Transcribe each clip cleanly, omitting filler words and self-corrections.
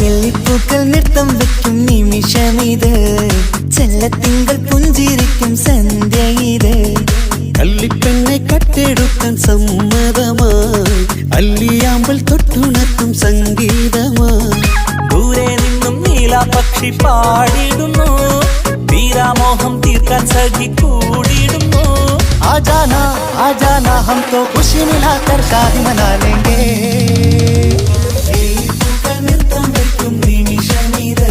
നെല്ലിപ്പൂക്കൾ നൃത്തം വെക്കും നിമിഷമിത്, ചെല്ലത്തിങ്കൾ പുഞ്ചിരിക്കും സന്ധ്യ ഇത്. കള്ളിപ്പെണ്ണെ കട്ടെടുക്കാൻ സമ്മതമായി, അല്ലിയാമ്പൽ തൊട്ടുണർത്തും സംഗീതമായി. ദൂരെ നിന്നും നീലാപക്ഷി പാടിടുന്നു, വീരാമോഹം തീർക്കാൻ സഖി കൂടിടുന്നു. ആജാനാ ആജാനാ ഹം തോ ഖുശി മിലാകർ ഷാദി മനാ ലേംഗേ. നൃത്തം വെക്കും നിമിഷമിത്,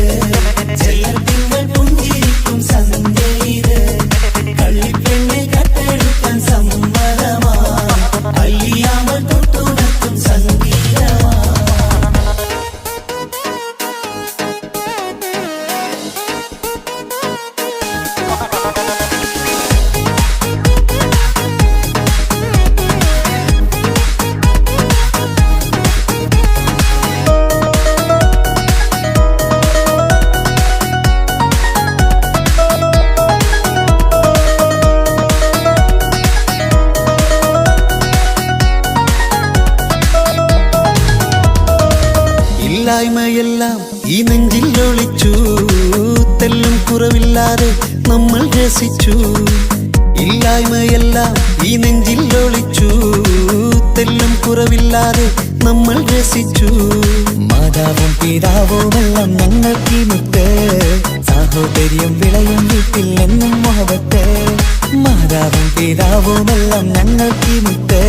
ചെല്ലത്തിങ്കൾ പുഞ്ചിരിക്കും സന്ധ്യ ഇത്. കള്ളിപ്പെണ്ണെ കട്ടെടുക്കാൻ സമ്മതമായി, അല്ലിയാമ്പൽ തൊട്ടുണർത്തും സംഗീതമായി. ഇല്ലായ്മയെല്ലാം ഈ നെഞ്ചിൽ ഒളിച്ചു, തെല്ലും കുറവില്ലാതെ നമ്മൾ രസിച്ചു. ഇല്ലായ്മയെല്ലാം ഈ നെഞ്ചിൽ ഒളിച്ചു, തെല്ലും കുറവില്ലാതെ നമ്മൾ രസിച്ചു. മാതാവും പിതാവുമെല്ലാം ഞങ്ങൾക്ക് മുത്ത്, സാഹോദര്യം വിളയും വീട്ടിൽ എന്നും മുഹബത്ത്. മാതാവും പിതാവുമെല്ലാം ഞങ്ങൾക്ക് മുത്ത്,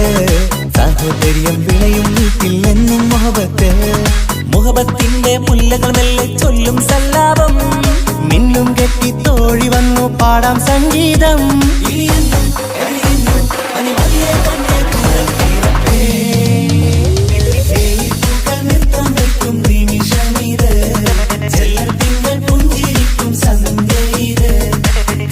സാഹോദര്യം വിളയും വീട്ടിൽ എന്നും മുഹബത്ത്. മുഹബത്തിന്റെ മുല്ലകൾ മെല്ലെ ചൊല്ലും സല്ലാപം, മിന്നും കെട്ടി തോഴി വന്നു പാടാം സംഗീതം. നൃത്തം വെക്കും നിമിഷമിത്, ചെല്ലത്തിങ്കൾ പുഞ്ചിരിക്കും സന്ധ്യ ഇത്.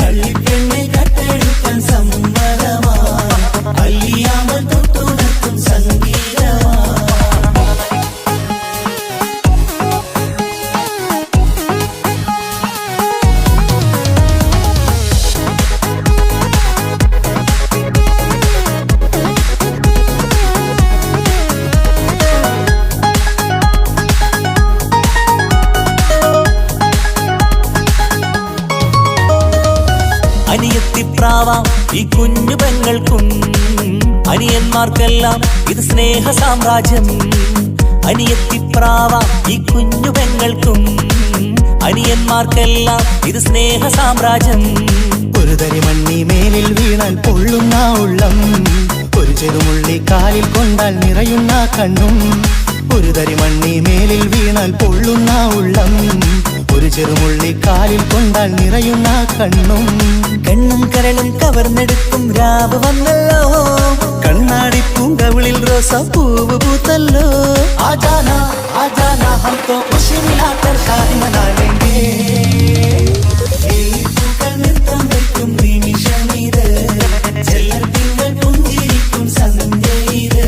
കള്ളിപ്പെണ്ണെ കട്ടെടുക്കാൻ സമ്മതമായി, അല്ലിയാമ്പൽ തൊട്ടുണർത്തും സംഗീതമായി. അനിയത്തിപ്രാവാം ഈ കുഞ്ഞു പെങ്ങൾക്കും, അനിയന്മാർക്കെല്ലാം ഇത് സ്നേഹ സാമ്രാജ്യം. അനിയത്തിപ്രാവാം ഈ കുഞ്ഞു പെങ്ങൾക്കും, അനിയന്മാർക്കെല്ലാം ഇത് സ്നേഹ സാമ്രാജ്യം. ഒരു തരി മണ്ണി മേലിൽ വീണാൽ പൊള്ളുന്ന ഉള്ളം, ഒരു ചെറുമുള്ളി കാലിൽ കൊണ്ടാൽ നിറയുന്ന കണ്ണും. ഒരു തരി മണ്ണി മേലിൽ വീണാൽ പൊള്ളുന്ന ഉള്ളം, ഒരു ചെറുമുള്ളി കാലിൽ കൊണ്ടാൽ നിറയുന്ന കണ്ണും. കണ്ണും കരളും കവർന്നെടുക്കും രാവ് വന്നല്ലോ, കണ്ണാടി പൂങ്കവിളിൽ റോസാ പൂവ് പൂത്തല്ലോ. ആജാനാ ആജാനാ ഹം തോ ഖുശി മിലാകർ ഷാദി മനാ ലേംഗേ. നൃത്തം വെക്കും നിമിഷമിത്, ചെല്ലത്തിങ്കൾ പുഞ്ചിരിക്കും സന്ധ്യ ഇത്.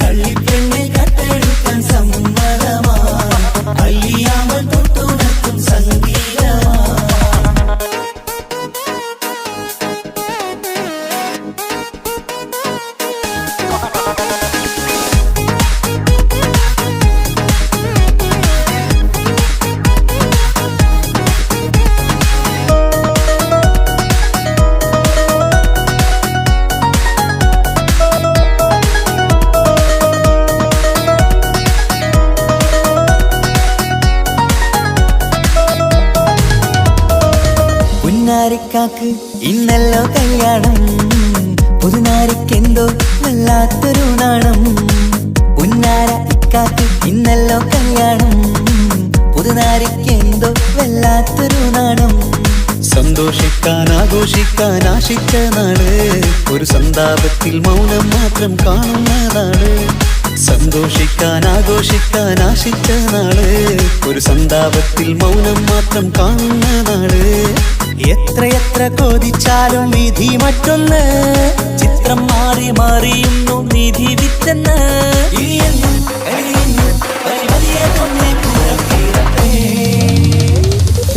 കള്ളിപ്പെണ്ണെ കട്ടെടുക്കാൻ സമ്മതമായി, അല്ലിയാമ്പൽ തൊട്ടുണർത്തും സംഗീതമായി. പുന്നാരിക്കാക്ക് ഇന്നല്ലോ കല്യാണം, പുതുനാരിക്കെന്തോ വല്ലാത്തൊരു നാണം. പുന്നാര ഇക്കാക്ക് ഇന്നല്ലോ കല്യാണം, പുതുനാരിക്കെന്തോ വല്ലാത്തൊരു നാണം. സന്തോഷിക്കാൻ ആഘോഷിക്കാൻ ആശിച്ച നാള്, ഒരു സന്താപത്തിൽ മൗനം മാത്രം കാണുന്ന നാള്. സന്തോഷിക്കാൻ ആഘോഷിക്കാൻ ആശിച്ച നാള് ഒരു സന്താപത്തിൽ മൗനം മാത്രം കാണുന്ന നാള് എത്രയെത്ര കൊതിച്ചാലും വിധി മറ്റൊന്ന് ചിത്രം മാറി മാറിയുന്നു നിധി വിറ്റെന്ന്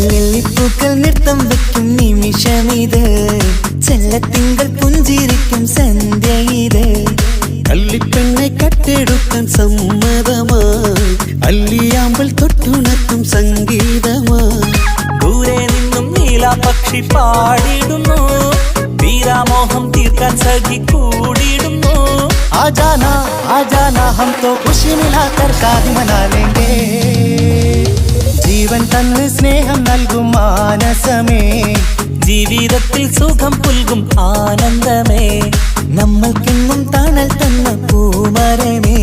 ലില്ലിപ്പൂക്കൾ നൃത്തം വെക്കും നിമിഷമിത് ചെല്ലത്തിങ്കൾ പുഞ്ചിരിക്കും സന്ധ്യ ഇത് കള്ളിപ്പെണ്ണെ കട്ടെടുക്കാൻ സമ്മതമായി അല്ലിയാമ്പൽ തൊട്ടുണർത്തും സംഗീതമായി ദൂരെ നിന്നും നീലാപക്ഷി പാടിയിടുന്നു വീരാമോഹം തീർക്കാൻ സഖി കൂടിയിടുന്നു आजाना हम तो खुशी मिलाकर शादी मना लेंगे ജീവൻ തന്ന് സ്നേഹം നൽകും മാനസമേ ജീവിതത്തിൽ സുഖം പുൽകും ആനന്ദമേ നമ്മൾക്കെന്നും തണൽ തന്ന പൂമരമേ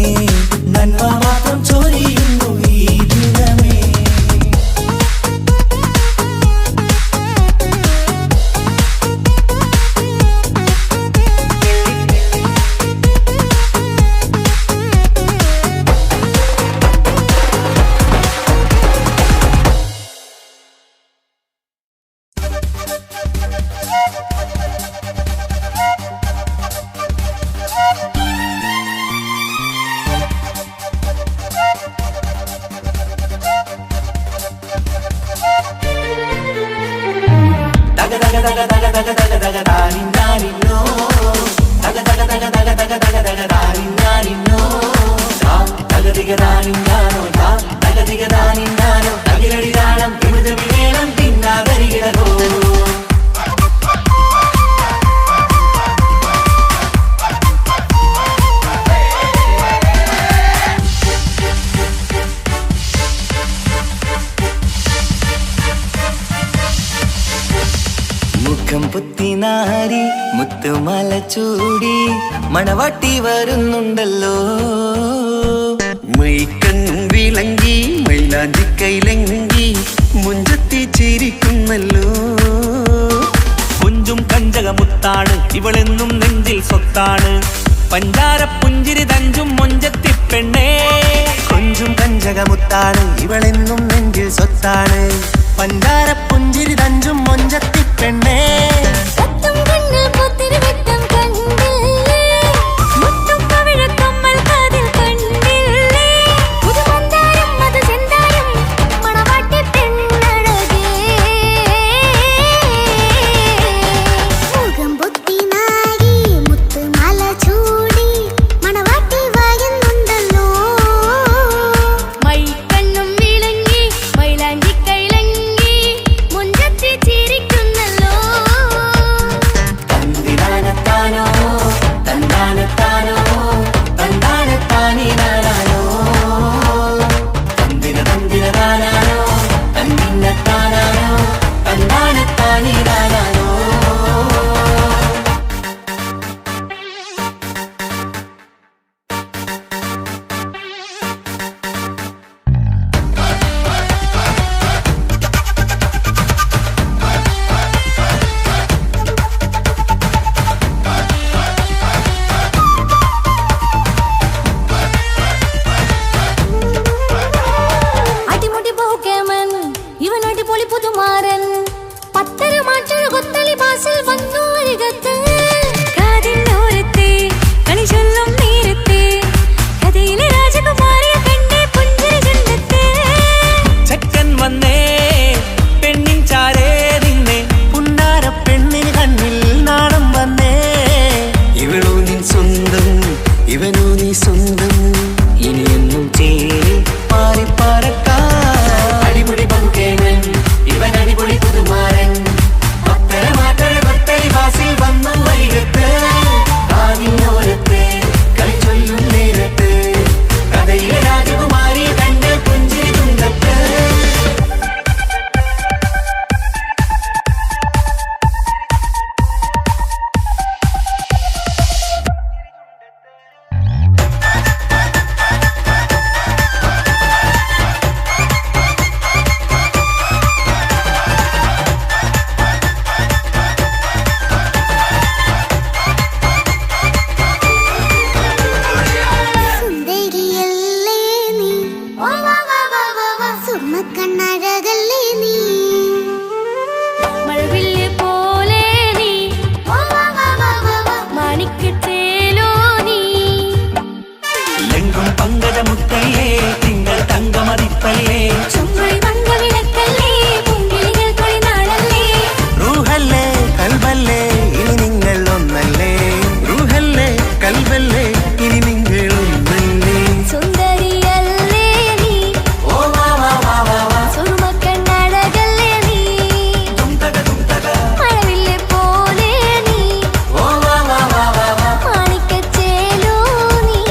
നന്മ മാത്രം ചൊരിയുന്നു ഈ ദിനമേ മുഖം പുത്തിനാരി മുത്തുമല ചൂടി മണവാട്ടി വരുന്നുണ്ടല്ലോ മൈക്കണ്ണും വിളങ്ങി മൈലാഞ്ചി കൈലങ്കി മുഞ്ചത്തി ചിരിക്കുന്നല്ലോ കുഞ്ചും കഞ്ചകമുത്താണ് ഇവളെന്നും നെഞ്ചിൽ സ്വത്താണ് പഞ്ചാര പുഞ്ചിരി തഞ്ചും മൊഞ്ചത്തി പെണ്ണേ കൊഞ്ചും കഞ്ചകമുത്താണ് ഇവളെന്നും നെഞ്ചിൽ സ്വത്താണ് പഞ്ചാര പുഞ്ചിരി തഞ്ചും മൊഞ്ചത്തി പെണ്ണേ ചിരിക്കുന്നല്ലോ എങ്കും പങ്കജമുത്തല്ലേ തിങ്കൾ തങ്കമതിപ്പല്ലേ റൂഹല്ലേ കൽബല്ലേ ഇനി നിങ്ങൾ ഒന്നല്ലേ റൂഹല്ലേ കൽബല്ലേ ഇനി നിങ്ങൾ ഒന്നല്ലേ സുന്ദരിയല്ലേ നീ ഓ വാ വാ വാ വാ വാ സുറുമക്കണ്ണഴകല്ലേ നീ മഴവില്ലെ പോലെ നീ ഓ വാ വാ വാ വാ വാ മാണിക്കച്ചേലോ നീ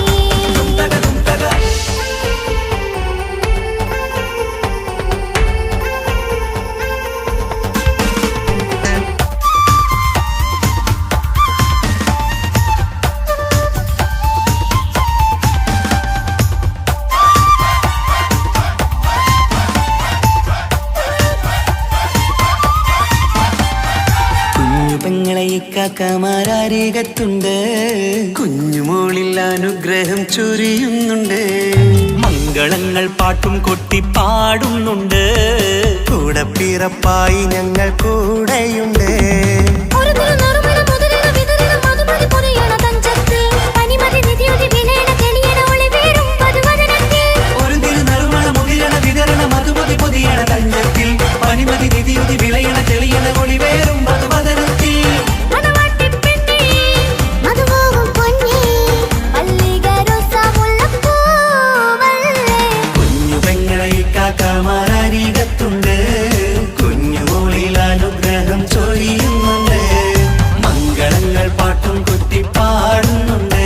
കുഞ്ഞു പെങ്ങളെ ഇക്കാക്കമാരാരികത്തുണ്ട് കുഞ്ഞുമോളിൽ അനുഗ്രഹം ചൊരിയുന്നുണ്ട് മംഗളങ്ങൾ പാട്ടും കൊട്ടി പാടുന്നുണ്ട് കൂടെ പിറപ്പായി ഞങ്ങൾ കൂടെയുണ്ട് ഒരു നറുമണ മുതലിന വിതറിന മധുമതി പൊരിയണ തഞ്ചത്തിൽ പനിമതി നിധിയുടെ വിലയണ തെളിയണ ഒളിവേറും മധുവദനത്തിൽ ഒരു തിരുനറുമണ മുകിരണ വിതരണ മധുമതി പൊതിയണ തഞ്ചത്തിൽ പനിമതി നിധിയുതി വിളയണ തെളിയണ ഒളിവേറും മധുവദനത്തിൽ മണവാട്ടിപ്പെണ്ണേ മധുമോഹം പൊന്നേ മല്ലികരോസ മുല്ലപ്പൂവല്ലേ കുഞ്ഞു പെങ്ങളെ ഇക്കാക്കമാരാരികത്തുണ്ട് കുഞ്ഞുമോളിൽ അനുഗ്രഹം ചൊരിയുന്നുണ്ട് മംഗളങ്ങൾ പാട്ടും കൊട്ടി പാടുന്നുണ്ട്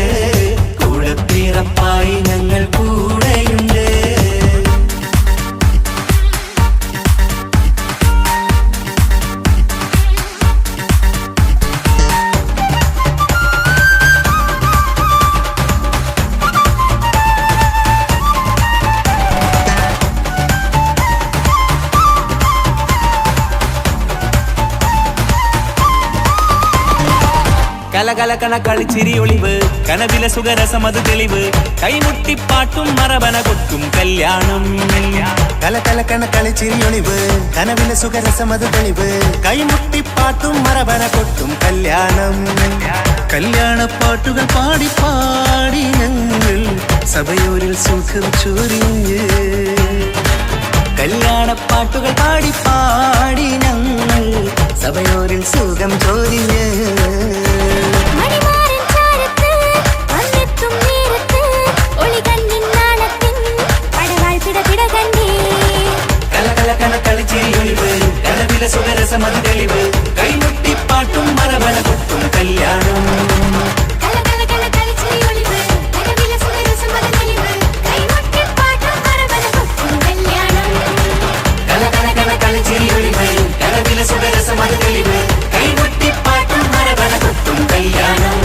കൂടെ പിറപ്പായി ഞങ്ങൾ കൂടെയുണ്ട് കലകലകണ കളിച്ചിരി ഒളിവ് കനവില സുഖരസമത് തെളിവ് കൈമുട്ടിപ്പാട്ടും മറവന കൊട്ടും കല്യാണം കലകലക്കണ കളിച്ചിരിയൊളിവ് കനവിലെ സുഖരസമത് തെളിവ് കൈമുട്ടിപ്പാട്ടും മറവന കൊട്ടും കല്യാണം കല്യാണപ്പാട്ടുകൾ പാടി പാടി ഞങ്ങൾ സഭയോരിൽ സുഖം ചൊരിഞ്ഞ് കല്യാണപ്പാട്ടുകൾ പാടി പാടി ഞങ്ങൾ സഭയോരിൽ സുഖം ചോദിഞ്ഞ് മണിമാരൻ ചാരത്ത് വന്നെത്തും നേരത്ത് ഒളികണ്ണിൻ നാണത്തിൻ പടവാൾ പിടപിട കണ്ടേ കലകലകണ കളിച്ചിരി ഒളിവ് കനവില സുഖരസമത് തെളിവ് കൈമുട്ടിപ്പാട്ടും മറവന കൊട്ടും കല്യാണം കലകലകണ കളിച്ചിരി ഒളിവ് കനവില സുഖരസമത് തെളിവ് കൈമുട്ടിപ്പാട്ടും മറവന കൊട്ടും കല്യാണം കലകലകണ കളിച്ചിരി ഒളിവ് കനവില സുഖരസമത് തെളിവ് കൈമുട്ടിപ്പാട്ടും മറവന കൊട്ടും കല്യാണം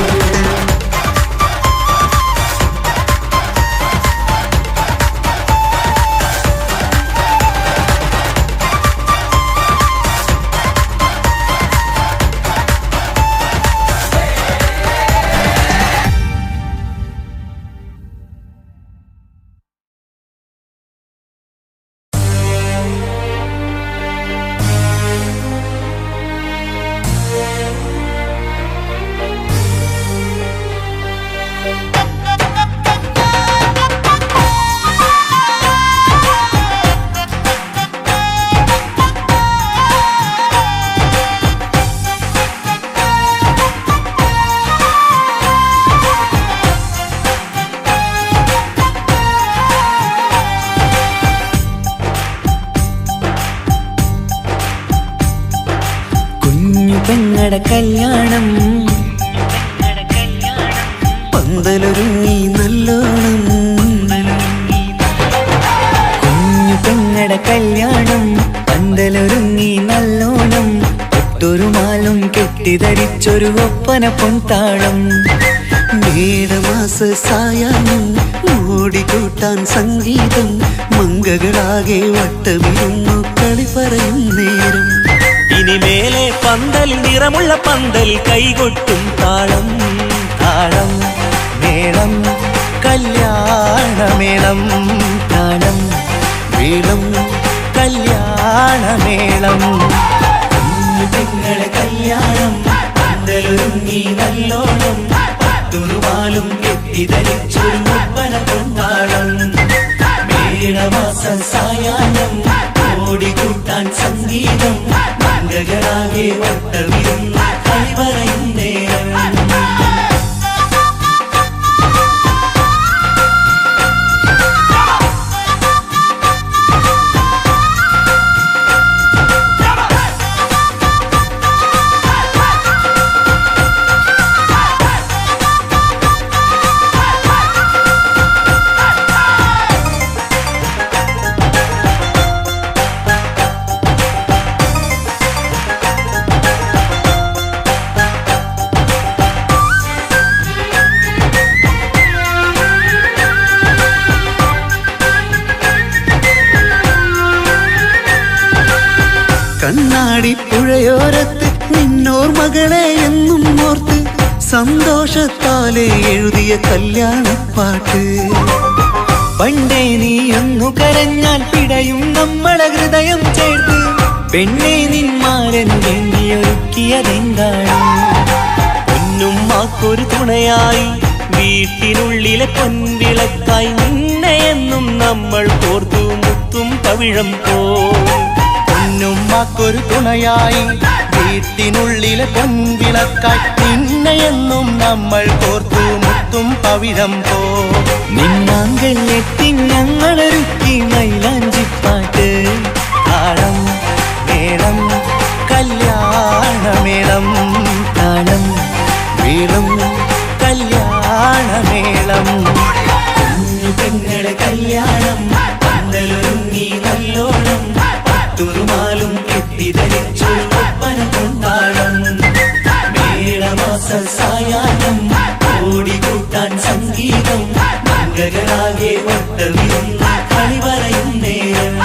പെങ്ങടെ കല്യാണം പന്തലൊരുങ്ങി നല്ലോണം കുഞ്ഞു പെങ്ങടെ കല്യാണം പന്തലൊരുങ്ങി നല്ലോണം ഒട്ടൊരു മാലും കെട്ടിധരിച്ചൊരു ഒപ്പന പൊൻതാളം മേടമാസ സായാഹ്നം ഓടിക്കൂട്ടാൻ സംഗീതം മംഗകളാകെ വട്ടമിരുന്നു കളി പറയും നേരം ഇനി മേലെ പന്തൽ നിറമുള്ള പന്തൽ കൈകൊട്ടും താളം താളം മേളം കല്യാണമേളം താളം വീളം കല്യാണമേളം പെങ്ങളെ കല്യാണം പന്തലൊരുങ്ങി നല്ലോണം പത്തുറുമാലും കെട്ടിധരിച്ചൊരു ഒപ്പന കൊണ്ട കണ്ണാടി പുഴയോരത്ത് നിന്നോർമകളെ എന്നും ഓർത്ത് സന്തോഷത്താലെ എഴുതിയ കല്യാണപ്പാട്ട്. പണ്ടേ നീ ഒന്നു കരഞ്ഞാൽ പിടയും നമ്മളെ ഹൃദയം ചേർത്ത് പെണ്ണെ നിന്മാരൻ വേണ്ടിയൊരുക്കിയതെന്താണ്? പൊന്നുമ്മാക്കൊരു തുണയായി വീട്ടിനുള്ളിലെ പൊൻവിളക്കായി നിന്നെയെന്നും നമ്മൾ കോർത്തു മുത്തും പവിഴം പോ. പൊന്നുമ്മാക്കൊരു തുണയായി വീട്ടിനുള്ളിലെ പൊൻവിളക്കായി നിന്നെയെന്നും നമ്മൾ കോർത്തു മുത്തും പവിഴം പോ. നിന്നാങ്കല്ലെത്തി ഞങ്ങളൊരുക്കി മൈലാഞ്ചിപ്പാട്ട്. താളം മേളം കല്യാണമേളം, താളം വീളം കല്യാണമേളം. പെങ്ങളെ കല്യാണം പന്തലൊരുങ്ങി നല്ലോണം പട്ടുറുമാലും കെട്ടിധരിച്ചൊരു ഒപ്പന കൊണ്ടാടം. മേളമാസ സായാഹ്നം ഓടിക്കൂട്ടാൻ സംഗീതം മംഗളാകെ വട്ടമിരുന്ന കളി പറയും നേരം.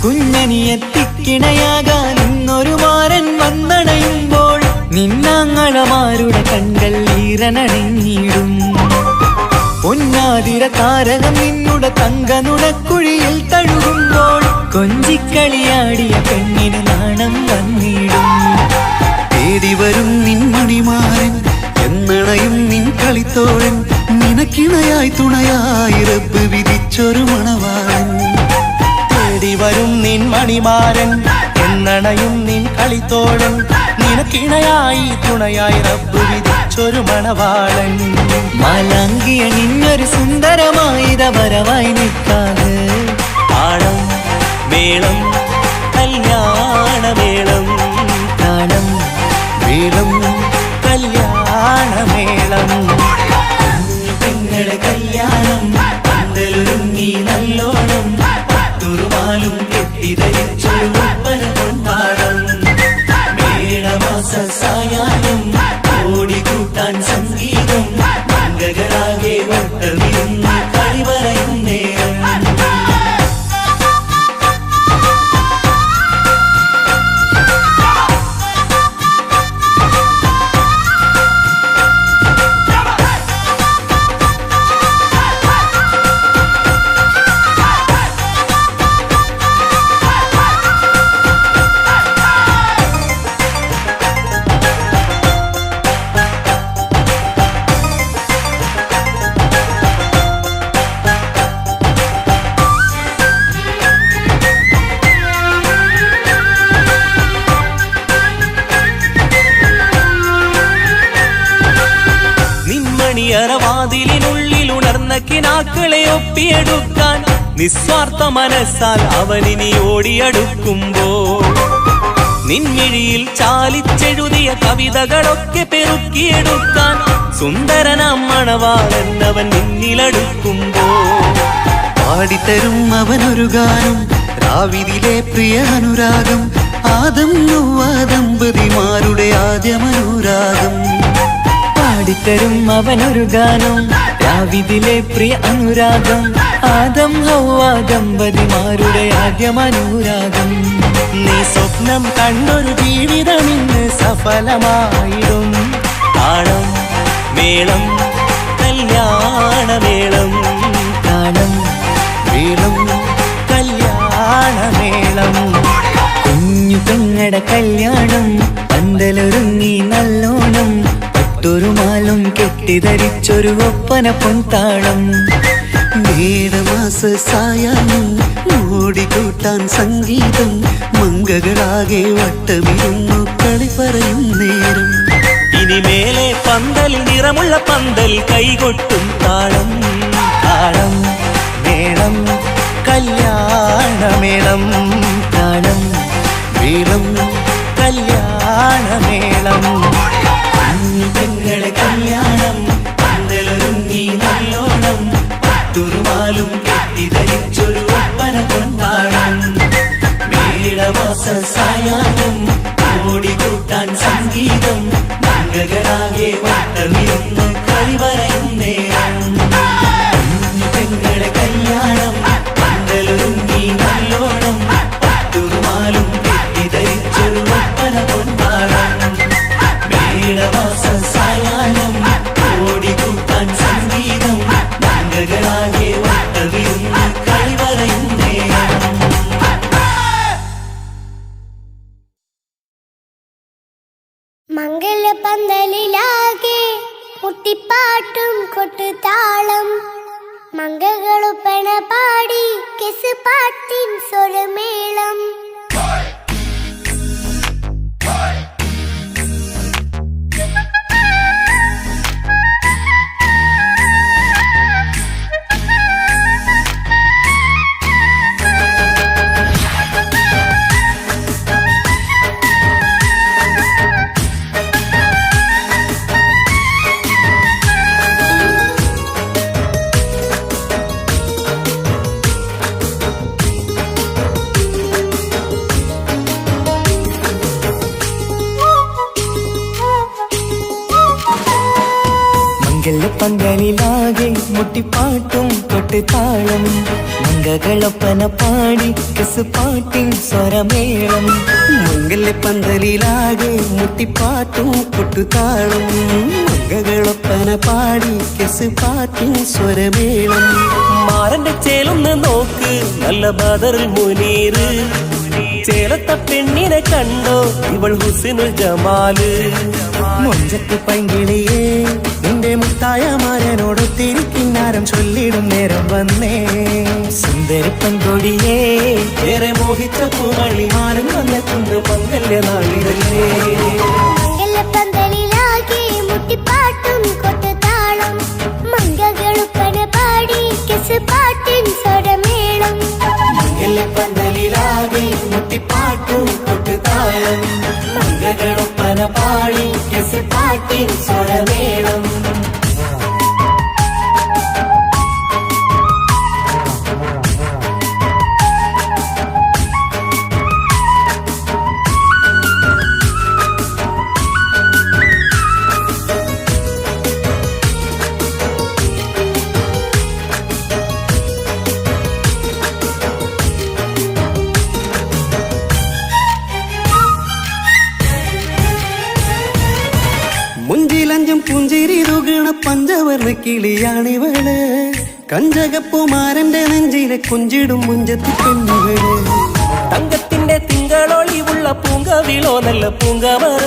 കുഞ്ഞനിയെത്തിക്കിണയാകാൻ ഇന്നൊരു മാരൻ വന്നണയുമ്പോൾ നിന്നാങ്ങളമാരുടെ കണ്ടൽ ഈറനണിഞ്ഞിടും. പൊന്നാതിര താരകം നിന്നുടെ തങ്കനുടക്കുഴിയിൽ തഴുകുമ്പോൾ കൊഞ്ചിക്കളിയാടിയ പെണ്ണിന് നാണം വന്നിടും. തേടി വരും നിൻ മണിമാരൻ എന്നണയും നിൻ കളിത്തോഴൻ നിനക്കിണയായി തുണയായി റബ്ബ് വിധിച്ചൊരു മണവാളൻ. തേടി വരും നിൻ മണിമാരൻ എന്നണയും നിൻ കളിത്തോഴൻ നിനക്കിണയായി തുണയായി റബ്ബ് വിധിച്ചൊരു മണവാളൻ. മാലാങ്കിയ നിന്നൊരു സുന്ദരമായിത വരവായി നിൽക്കാതെ താളം മേളം കല്യാണമേളം, താളം വീളം കല്യാണമേളം. പെങ്ങളെ കല്യാണം പന്തലൊരുങ്ങി നല്ലോണം പട്ടുറുമാലും കെട്ടിധരിച്ചൊരു ഒപ്പന കൊണ്ടാടം. മേളമാസ സായാഹ്നം ഓടിക്കൂട്ടാൻ സംഗീതം മംഗളാകെ വട്ടമിരുന്ന കളി പറയും നേരം. വാതിലിനുള്ളിൽ ഉണർന്ന കിനാക്കളെ ഒപ്പിയെടുക്കാൻ നിസ്വാർത്ഥ മനസ്സാൽ അവനിനി ഓടിയടുക്കുമ്പോൾ നിൻമിഴിയിൽ ചാലിച്ചെഴുതിയ കവിതകളൊക്കെ പെറുക്കിയെടുക്കാൻ സുന്ദരനാം മണവാളൻ അവൻ നിന്നിലടുക്കുമ്പോൾ പാടിത്തരും അവനൊരു ഗാനം രാവിലെ പ്രിയ അനുരാഗം ആദം നൊവ്വ ദമ്പതിമാരുടെ ആദ്യമനുരാഗം. പാടിത്തരും അവനൊരു ഗാനം രാവിലെ പ്രിയ അനുരാഗം ആദം ഹൗവ ദമ്പതിമാരുടെ ആദ്യമനുരാഗം. നീ സ്വപ്നം കണ്ടൊരു ജീവിതം ഇന്ന് സഫലമായിടും. താളം മേളം കല്യാണമേളം, താളം വീളം കല്യാണമേളം. കുഞ്ഞു പെങ്ങടെ കല്യാണം പന്തലൊരുങ്ങി നല്ലോണം പട്ടുറുമാലും കെട്ടിധരിച്ചൊരു ഒപ്പന പൊൻതാളം. മേടമാസ സായാഹ്നം ഓടിക്കൂട്ടാൻ സംഗീതം മംഗളാകെ വട്ടമിരുന്നു കളി പറയും നേരം. ഇനിമേലെ പന്തൽ നിറമുള്ള പന്തൽ കൈകൊട്ടും താളം. താളം മേളം കല്യാണമേളം, താളം വീളം കല്യാണമേളം. പെങ്ങളെ കല്യാണം പന്തലൊരുങ്ങി നല്ലോണം പട്ടുറുമാലും കെട്ടി മംഗളങ്ങളാകെ വട്ടമിരുന്നു കളിവരയും നേരം പെങ്ങളെ കല്യാണം പന്തലൊരുങ്ങി നല്ലോണം പട്ടുമാലും കെട്ടിധരിച്ചൊരു ഒപ്പന പൊന്മാളം മേളമാസ സായാഹ്നം ഓടിക്കൂട്ടാൻ സംഗീതം മംഗളങ്ങളാകെ വട്ടമിരുന്നു കളിവരയും നേരം മംഗലപന്തലിലാകെ മുട്ടിപ്പാട്ടും കൊട്ടുതാളം മംഗളൊപ്പന പാടി കെസ് പാട്ടിൻ സ്വരമേളം പന്തലിലാകെ മുട്ടിപ്പാട്ടും കൊട്ടുതാളം മംഗളൊപ്പന പാടി കെസ് പാട്ടിൻ സ്വരമേളം മംഗല്യപ്പന്തലിലാകെ മുട്ടിപ്പാട്ടും കൊട്ടുതാളം മംഗളൊപ്പന പാടി കെസ് പാട്ടിൻ സ്വരമേളം മാറന്റെ ചേലൊന്ന് നോക്ക് നല്ല ബദറുൽ മുനീറ് ചേലത്ത പെണ്ണിനെ കണ്ടോ ഇവൾ ഹുസ്നുൽ ജമാല് മുഞ്ചത്ത് പൈങ്കിളിയേ നിന്റെ മുത്തായ മാരനോടൊത്തിരിക്കിന്നാരം ചൊല്ലിടും നേരം വന്നേ സുന്ദരി പെൺകൊടിയേ ഏറെ മോഹിച്ച പൂമണിമാരൻ വന്നെത്തുന്ന മംഗല്യ നാളിതല്ലേ മംഗലപന്തലിലാകെ മുട്ടിപ്പാട്ടും കൊട്ടുതാളം മംഗളൊപ്പന പാടി കെസ് പാട്ടിൻ സ്വരമേളം പന്തലിലാകെ മുട്ടിപ്പാട്ടും കൊട്ടുതാളം മംഗളൊപ്പന പാടി കെസ് പാട്ടിൻ സ്വരമേളം മുഞ്ചിലഞ്ചും പുഞ്ചിരി തുകണ പഞ്ചവർണ്ണ കിളിയാണിവള് കഞ്ചകപ്പുമാരന്റെ നെഞ്ചിലെ കുഞ്ചിടും മുഞ്ചത്തി പെണ്ണുകള് തങ്കത്തിന്റെ തിങ്കളൊളിവുള്ള പൂങ്കവിളോ നല്ല പൂങ്കമറ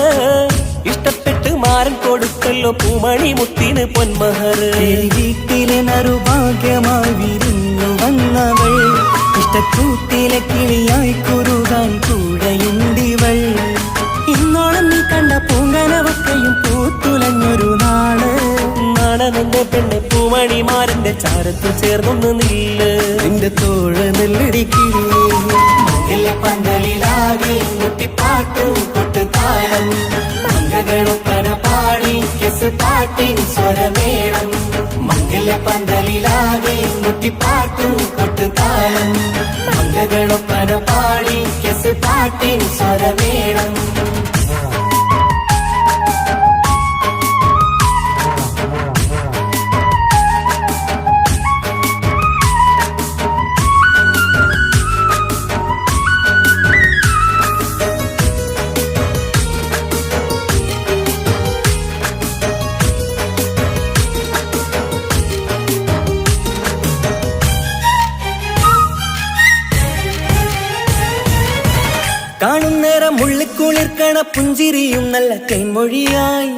ഇഷ്ടപ്പെട്ട് മാരൻ കൊടുക്കല്ലോ പൂമണി മുത്തിന് പൊന്മഹറ് വീട്ടിലെ നറുഭാഗ്യമായി വിരിഞ്ഞു വന്നവൾ ഇഷ്ടക്കൂട്ടിലെ കിളിയായി കുറുകാൻ കൂടെയുണ്ടിവൾ ഇന്നോളം നീ കണ്ട പൂങ്കനവക്കയും പൂത്തുലഞ്ഞൊരു നാള് നാണനെന്റെ പെണ്ണെ പൂമണിമാരന്റെ ചാരത്ത് ചേർന്നൊന്ന് നില്ല് നിന്റെ തോഴ നെല്ലടിക്കില്ലേ പന്തലിലാകെ മുട്ടിപ്പാട്ടും കൊട്ടുതാളം മംഗളൊപ്പന പാടി കെസ് പാട്ടിൻ സ്വരമേളം പന്തലിലാകെ മുട്ടിപ്പാട്ടും കൊട്ടുതാളം മംഗളൊപ്പന പാടി കെസ് പാട്ടിൻ സ്വരമേളം കാണുന്നേരം മുള്ളിക്കുളിർക്കണ പുഞ്ചിരിയും നല്ല കൈമൊഴിയായി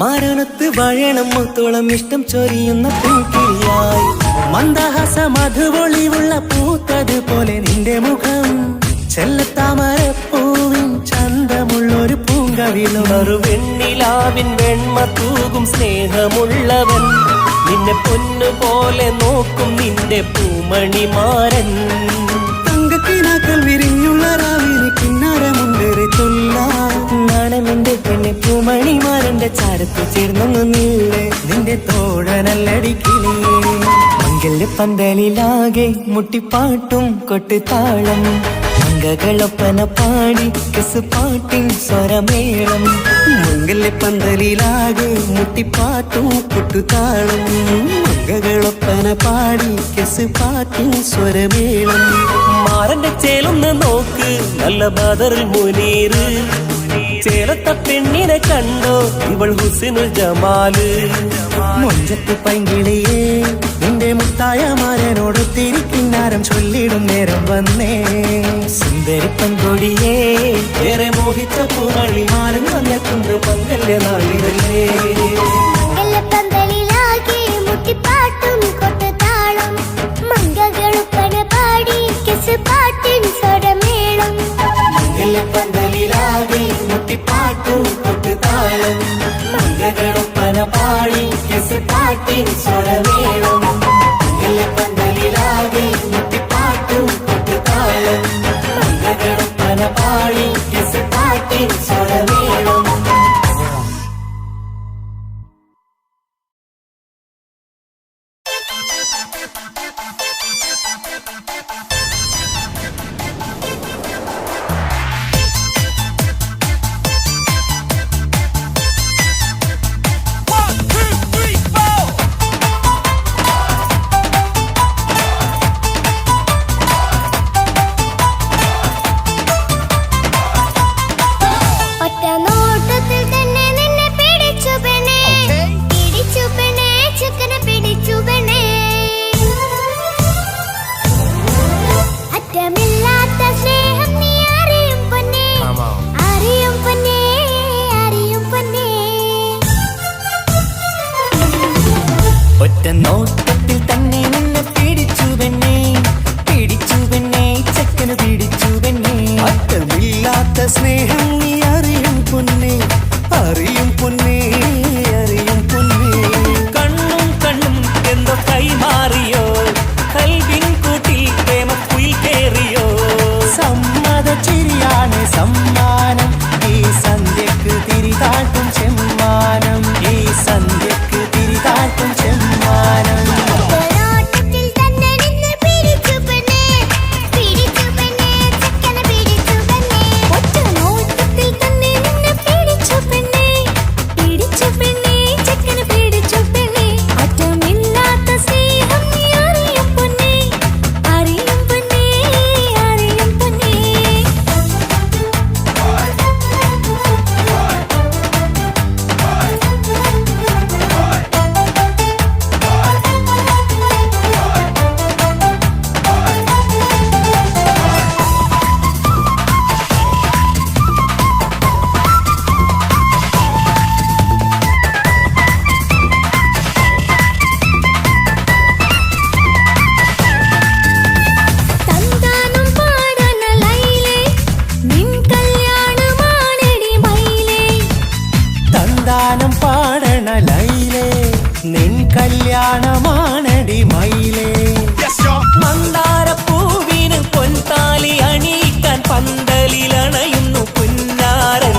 മാരണത്ത് വാഴണം മുത്തോളം ഇഷ്ടം ചൊരിയുന്ന പൂക്കിളിയായി മന്ദഹാസ മധുപൊളിവുള്ള പൂത്തതുപോലെ നിന്റെ മുഖം ചെല്ലത്താമരപ്പൂവിൻ ചന്തമുള്ളൊരു പൂങ്കവിളും വെണ്ണിലാവിൻ വെണ്മ തൂകും സ്നേഹമുള്ളവൻ നിന്നെ പൊന്നുപോലെ നോക്കും നിന്റെ പൂമണിമാരൻ തങ്കക്കിനാക്കൾ വിരിഞ്ഞുള്ള രാവിലെ കിന്നാരമുണ്ടേറെ നാണമെന്റെ പെണ്ണെ പൂമണിമാരന്റെ ചാരത്ത് ചേർന്നൊന്നു നീളെ നിന്റെ തോഴനല്ലടിക്കിളിയേ മംഗല്യപ്പന്തലിലാകെ മുട്ടിപ്പാട്ടും കൊട്ടുതാളം മംഗളൊപ്പന പാടി കെസ് പാട്ടിൻ സ്വരമേളം മംഗല്യപ്പന്തലിലാകെ മുട്ടിപ്പാട്ടും കൊട്ടുതാളം മംഗകളൊപ്പന പാടി കെസ് പാട്ടിൻ സ്വരമേളം മാറന്റെ ചേലൊന്ന് നോക്ക് നല്ല ബദറിൽ മുനീറ് ചേലത്ത പെണ്ണിനെ കണ്ടോ ഇവൾ ഹുസിനുൽ ജമാല് മുഞ്ചത്ത് പൈങ്കിളിയേ നിന്റെ മുത്തായ മാരനോട് തിരിക്കിന്നാരം ചൊല്ലിടും നേരം വന്നേ സുന്ദരി പെൺകൊടിയേ ഏറെ മോഹിച്ച പൂമണി മാറും വന്നെത്തുന്ന മംഗല്യ നാളിതല്ലേ മംഗലപ്പന്തലിലാകെ മുട്ടിപ്പാട്ടും കൊട്ടുതാളം മംഗകളുപ്പന പാടി കെസ് പാട്ടിൻ സ്വരമേളം മംഗല്യപ്പന്തലിലാകെ മുട്ടിപ്പാട്ടും കൊട്ടുതാളം മംഗളൊപ്പന പാടി കെസ് പാട്ടിൻ സ്വരമേളം മംഗല്യപ്പന്തലിലാകെ മുട്ടിപ്പാട്ടും കൊട്ടുതാളം മംഗളൊപ്പന പാടി കെസ് പാട്ടിൻ സ്വരമേളം ഒറ്റ നോട്ടത്തിൽ തന്നെ നിന്നെ പിടിച്ചു പെണ്ണേ ചെക്കനെ പിടിച്ചു പെണ്ണേ അറ്റമില്ലാത്ത സ്നേഹം നീ അറിയും പൊന്നേ അറിയും പൊന്നേ അറിയും പൊന്നേ ഒറ്റ നോട്ടത്തിൽ തന്നെ നിന്നെ പിടിച്ചു പെണ്ണേ ചെക്കന് പിടിച്ചു പെണ്ണേ അറ്റമില്ലാത്ത സ്നേഹം നീ അറിയും പൊന്നേ അറിയും പൊന്നേ അറിയും പൊന്നേ കണ്ണും കണ്ണും എന്തോ കൈമാറിയോ കൽവിൻ കൂട്ടിൽ പ്രേമക്കുയിൽ കേറിയോ സമ്മത ചിരിയാണ് സമ്മാനം ഈ സന്ധ്യക്ക് തിരിതാട്ടും ചെമ്മാനം ഈ സന്ധ്യക്ക് തിരിതാട്ടും ചെമ്മാനം നോട്ടത്തിൽ തന്നെ നിന്നെ പിടിച്ചു പെണ്ണേ ചെക്കനെ പിടിച്ചു പെണ്ണേ ഒറ്റ നോട്ടത്തിൽ തന്നെ നിന്നെ പിടിച്ചു പെണ്ണേ ചെക്കനെ പിടിച്ചു പെണ്ണേ അറ്റമില്ലാത്ത സ്നേഹം നീ അറിയും പൊന്നേ അറിയും പൊന്നേ അറിയും പൊന്നേ തന്താനം പാടന ലൈലേ നിൻ കല്യാണമാണെടി മൈലേ തന്താനം പാടണ ലൈലേ നിൻ കല്യാണമാണടി മയിലേ മന്ദാരപ്പൂവിന് പൊൻതാലി അണിയിക്കാൻ പന്തലിലണയുന്നു പുന്നാരൻ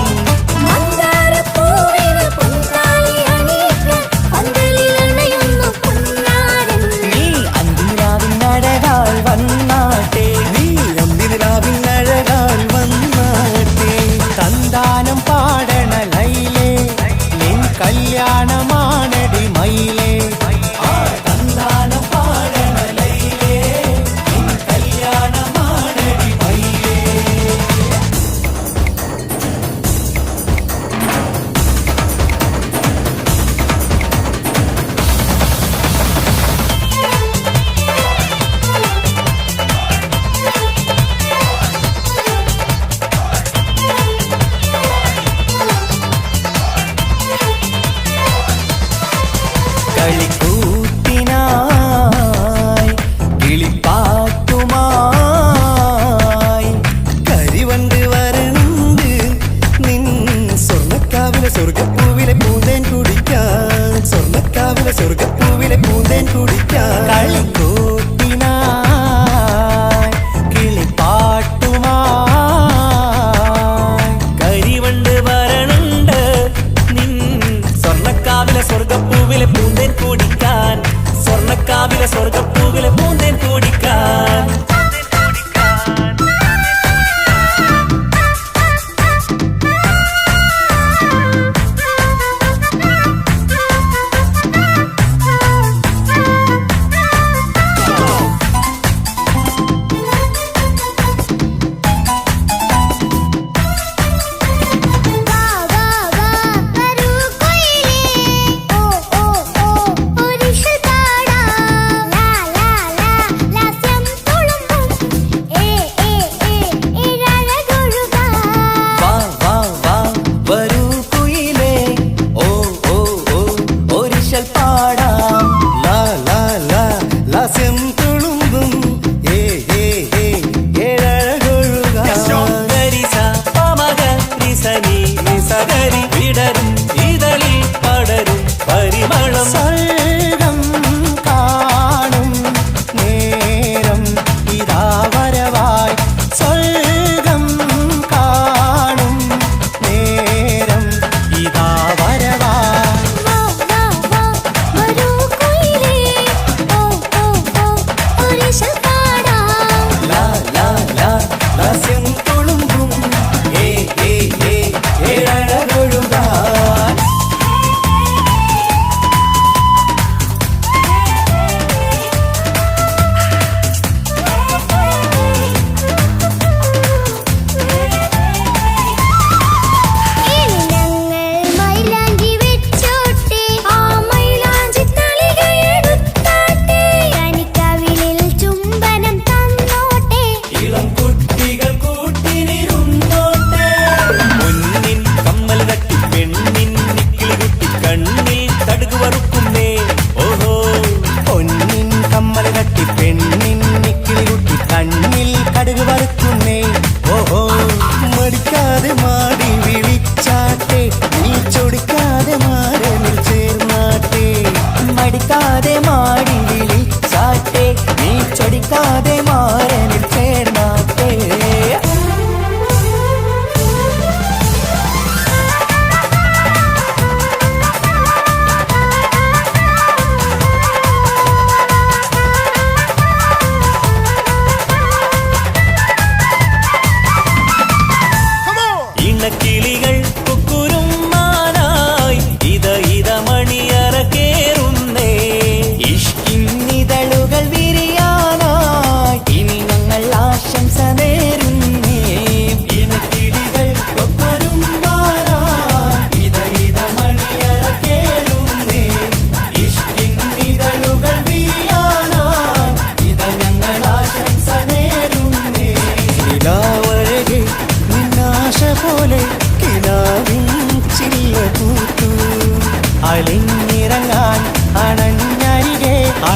മന്ദാരപ്പൂവിന് പൊൻതാലി അണിയിക്കാൻ പന്തലിലണയുന്നു പൊന്നാരൻ നീ അന്തിരാവിനഴകാൽ വന്നാട്ടെ നീ അന്തിനിലാവിനഴകാൽ വന്നാട്ടെ തന്താനം പാടണ ലൈലേ നിൻ കല്യാണമാണടി മയിലേ തന്താനം പാടണ ലൈലേ നിൻ കല്യാണമാണടി മയിലേ കളിക്കൂത്തിനായി കിളിപ്പാട്ടുമായി കരിവണ്ട് വരണ്ട് നിൻ സ്വർണ്ണക്കാവിലെ സ്വർഗപ്പൂവിലെ പൂന്തേൻ കുടിക്കാൻ സ്വർണ്ണക്കാവിലെ സ്വർഗപ്പൂവിലെ പൂന്തേൻ കുടിക്കാൻ കളിക്കൂത്തിനായി കിളിപ്പാട്ടുമായി കരിവണ്ട് വരണുണ്ട് നിൻ സ്വർണ്ണക്കാവിലെ സ്വർഗപ്പൂവിലെ പൂന്തേൻ കുടിക്കാൻ സ്വർണ്ണക്കാവിലെ സ്വർഗപ്പൂവിലെ പൂന്തേൻ കുടിക്കാൻ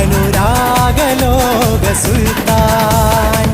അനുരാഗലോക സുൽത്താൻ.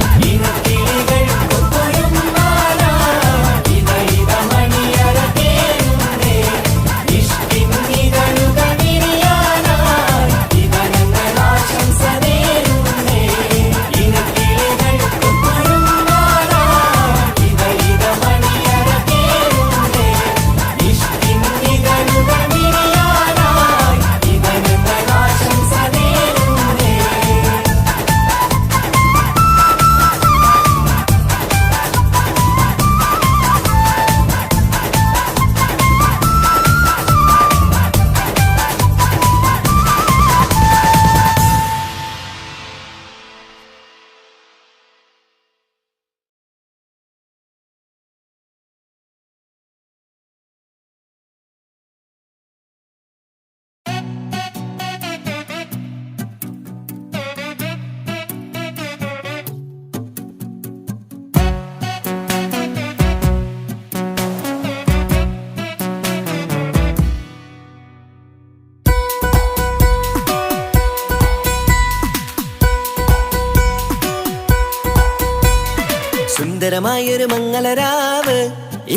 സുന്ദരമായൊരു മംഗളരാവ്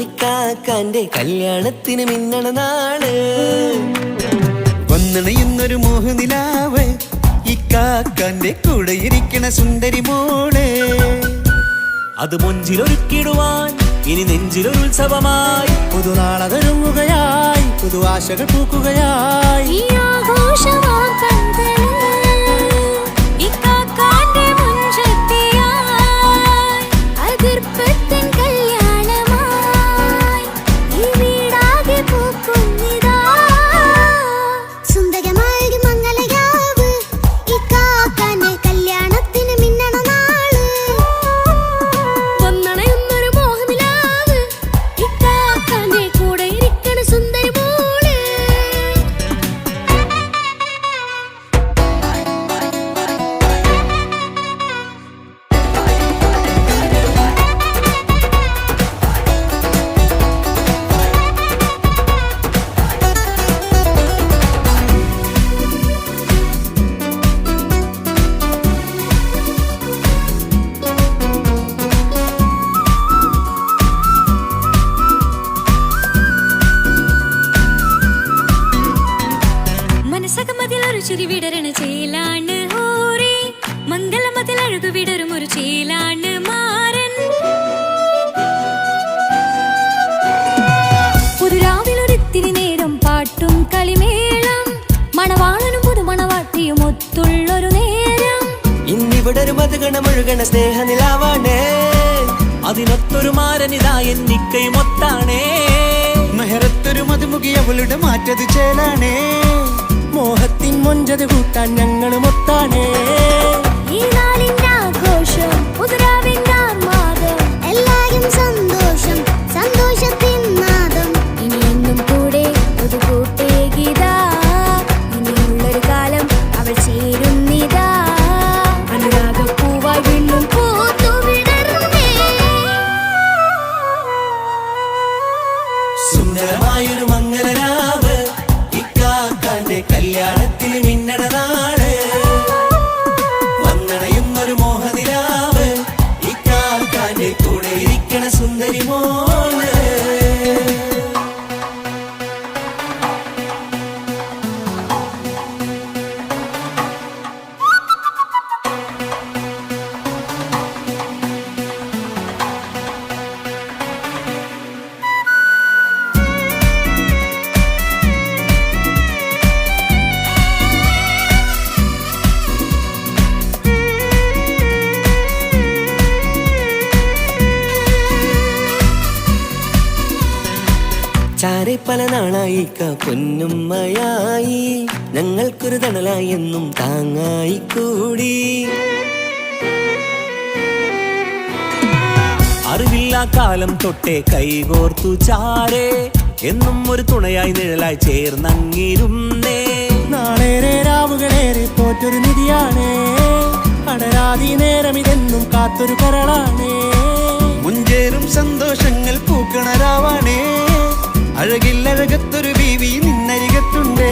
ഇക്കാക്കാന്റെ കല്യാണത്തിന് മിന്നണ നാള്. വന്നണയുന്നൊരു മോഹനിലാവ് ഇക്കാക്കാന്റെ കൂടെ ഇരിക്കണ സുന്ദരി മോള്. അത് മൊഞ്ചിലൊരുക്കിടുവാൻ ഇനി നെഞ്ചിലൊരു ഉത്സവമായി പുതുനാളതൊരുങ്ങുകയായി, പുതുആശകൾ പൂക്കുകയായി. ഈ ആഘോഷമാക്കണ്ടേ ഇക്കാക്കാന്റെ മുൻചെത്തിയായി അതിർപ്പത്തിൻ കല്യാണമായി ഈ വീടാകെ പൂക്കുന്നിതാ. സുന്ദരമായൊരു മംഗളരാവ് ഇക്കാക്കാന്റെ കല്യാണത്തിന് മിന്നണ നാള്. വന്നണയുന്നൊരു മോഹനിലാവ് ഇക്കാക്കാന്റെ കൂടെ ഇരിക്കണ സുന്ദരി മോള്. മനസ്സകമതിലൊരു ചിരി വിടരണ ചേലാണ് ഹോറി, മംഗളമതിൽ അഴകു വിടരും ഒരു ചേലാണ് മാരൻ. പുതുരാവിലൊരിത്തിരി നേരം പാട്ടും കളിമേളം, മണവാളനും പുതുമണവാട്ടിയും ഒത്തുള്ളൊരു നേരം. ഇന്നിവിടെ ഒരു മധുഗണമൊഴുകണ സ്നേഹനിലാവാണേ, അതിനൊത്തൊരു മാരനിതാ എന്നിക്കൈ മൊത്താണേ. മെഹറത്തൊരു മധുമുഖി അവളുടെ മാറ്റത് ചേലാണേ. മോഹത്തിൻ മൊഞ്ചത് കൂട്ടാൻ ഞങ്ങൾ മൊത്താണേ. ഈ നാളിന്റെ ആഘോഷം പുതുരാവിന്റെ ആർമാദം, എല്ലാരും സന്തോഷം സന്തോഷത്തിൻ നാദം. ഇനിയെന്നും കൂടെ പുതുകൂട്ടേകിതാ, ഇനിയുള്ളൊരു കാലം അവൾ ചേരുന്നിതാ. അനുരാഗപ്പൂവായി വീണ്ടും പൂത്തുവിടരുന്നേ. സുന്ദരമായൊരു മംഗളരാവ് ഇക്കാക്കാന്റെ കല്യാണത്തിന് മിന്നണ നാള്. വന്നണയുന്നൊരു മോഹനിലാവ് ഇക്കാക്കാന്റെ കൂടെ ഇരിക്കണ സുന്ദരി മോള്. ചാരെ പല നാളായി പൊന്നുമ്മയായി, ഞങ്ങൾക്കൊരു തണലായി എന്നും താങ്ങായി കൂടി. അറിവില്ല കാലം തൊട്ടേ കൈകോർത്തു ചാരേ, എന്നും ഒരു തുണയായി നിഴലായി ചേർന്നങ്ങിരുന്നേ. നാളേറെ രാവുകളേറെ പോറ്റൊരു നിധിയാണേ, അടരാതി നേരം ഇതെന്നും കാത്തൊരു കരളാണേ. മുഞ്ചേറും സന്തോഷങ്ങൾ പൂക്കണരാവാണേ, അഴകില്ലഴകത്തൊരു ബീവി നിന്നരികത്തുണ്ടേ.